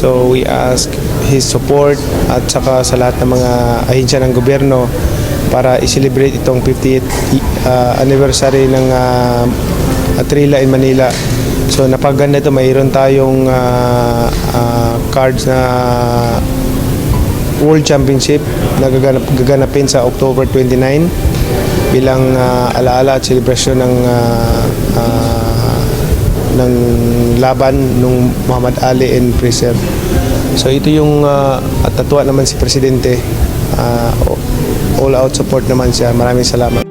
So we ask his support at saka sa lahat ng mga ahensya ng gobyerno para i-celebrate itong 50th anniversary ng Trila in Manila. So napaganda ito, mayroon tayong cards na World Championship na gaganapin sa October 29 bilang alaala at selebrasyon ng laban nung Muhammad Ali and Fraser. So ito yung at natuwa naman si Presidente, all out support naman siya. Maraming salamat.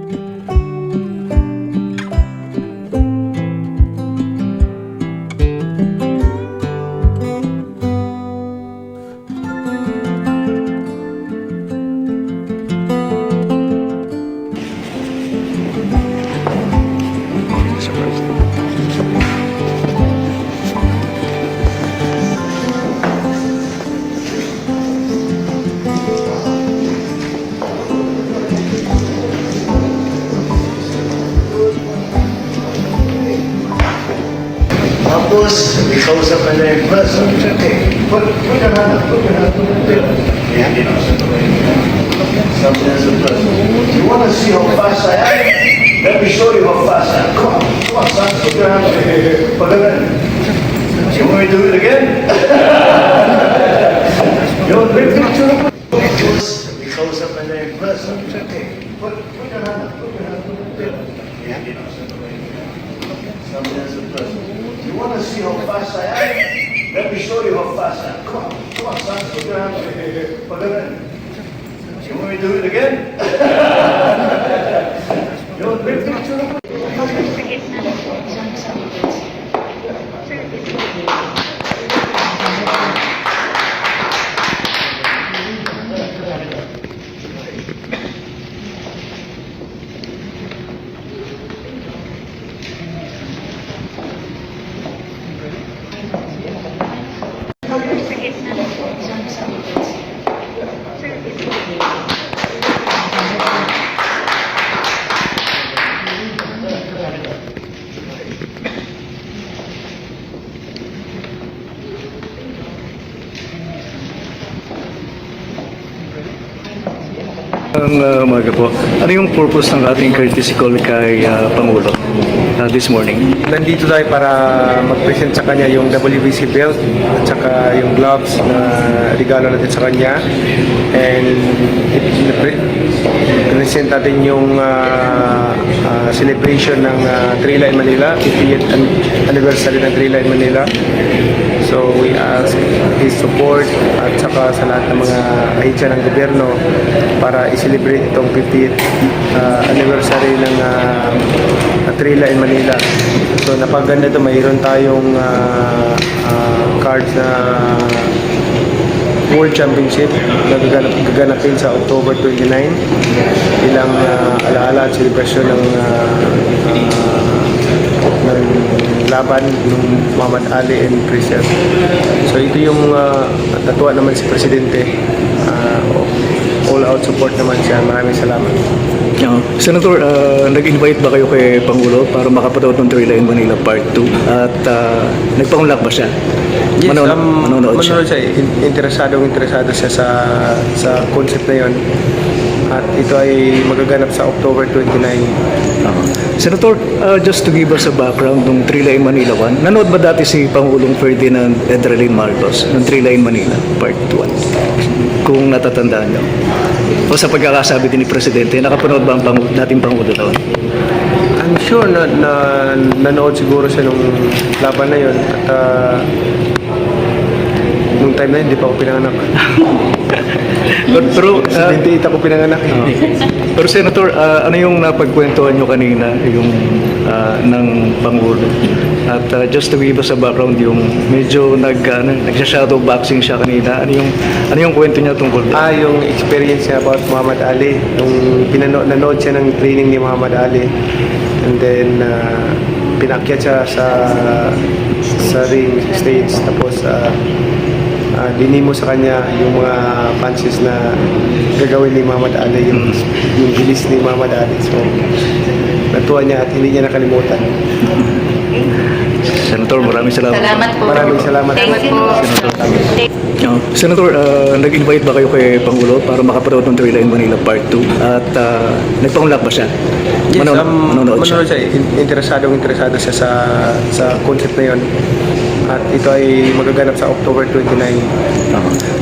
Tapos, ikausap ka na yung bus. Put your hand up. Yeah. Something as a bus. You want to see how fast I am? Let me show you how fast I am. Come on, son. Put your hand up. Put it in. You want me to do it again? You want big picture? Tapos, ikausap ka na yung bus. Put your hand up. Yeah. Something as a bus. You want to see how fast I am? Let me show you how fast I am. Come on, son. Put your hand up. Put it in. You want me to do it again? You want big picture? Umaga po. Ano yung purpose ng ating courtesy call kay Pangulo this morning? Nandito tayo para mag-present sa kanya yung WBC belt at saka yung gloves na regalo natin sa kanya. And present natin yung celebration ng Trila in Manila, 50th anniversary ng Trila in Manila. So we ask his support at saka sa lahat ng mga ahensya ng gobyerno para i-celebrate itong 50th anniversary ng Trila in Manila. So napaganda ito, mayroon tayong cards na World Championship na gaganapin sa October 29 bilang alaala at selebrasyon ng laban ng Muhammad Ali and Fraser. So ito yung natuwa naman si Presidente, all out support naman siya. Maraming salamat. Senator, nag-invite ba kayo kay Pangulo para makapanood ng Trila in Manila Part 2? At nagpaunlak ba siya? Yes, manonood siya. Interesado siya sa concept na yon. At ito ay magaganap sa October 29. Senator, just to give us a background ng Trila in Manila 1, nanood ba dati si Pangulong Ferdinand Edralin Marcos ng Trila in Manila Part 1? Kung natatandaan nyo. O sa pagkakasabi din ni Presidente, nakapanood ba ang dating Pangulo doon? I'm sure na nanood siguro siya nung laban na yon. At nung time na yun, hindi pa ako pinanganak. Pero 78 ako pinanganak. Pero Senator, ano yung napagkwentuhan nyo kanina yung ng Pangulo? At just to give us a background, yung medyo nagsha-shadow boxing siya kanina. Ano yung kwento niya tungkol doon? Yung experience niya about Muhammad Ali. Yung nanood siya ng training ni Muhammad Ali. And then pinakyat siya sa ring stage. Tapos dinimo sa kanya yung mga punches na gagawin ni Muhammad Ali, yung bilis ni Muhammad Ali. So natuwa niya at hindi niya nakalimutan. Senator, maraming salamat. Salamat po. Maraming salamat. Thank you. Senator, nag-invite ba kayo kay Pangulo para makapanood ng Three Line Manila Part 2? At nagpaunlak ba siya? Yes, Manonood siya? manonood siya. Interesado siya sa concept na yun. At ito ay magaganap sa October 29.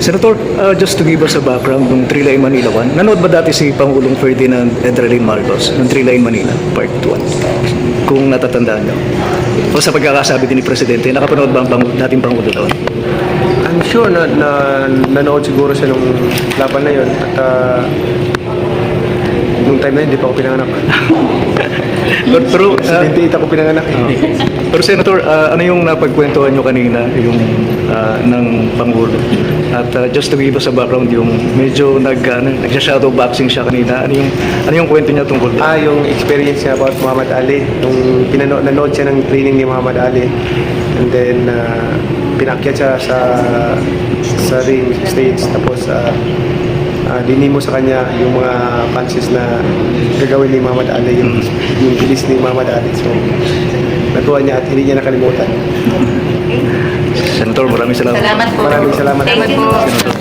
Senator, just to give us a background ng Three Line Manila 1, nanood ba dati si Pangulong Ferdinand Edralin Marcos ng Three Line Manila Part 1? Kung natatandaan niyo. O sa pagkakasabi din ni Presidente, nakapanood ba ang dating Pangulo doon? I'm sure na nanood siguro siya nung laban na yun. At nung time na yun, hindi pa ako pinanganak. Pero, 78 ako pinanganak. pero Senator, ano yung napagkwentuhan nyo kanina yung ng Pangulo? At just to give us a background, yung medyo nagsha-shadow boxing siya kanina. Ano yung kwento niya tungkol doon? Yung experience niya about Muhammad Ali. Nung nanood siya ng training ni Muhammad Ali. And then, pinakyat siya sa ring stage. Tapos, dinimo sa kanya yung mga punches na gagawin ni Muhammad Ali, yung bilis ni Muhammad Ali. So, natuwa niya at hindi niya nakalimutan. Senator, maraming salamat. Salamat po. Maraming salamat. Thank you. Senator.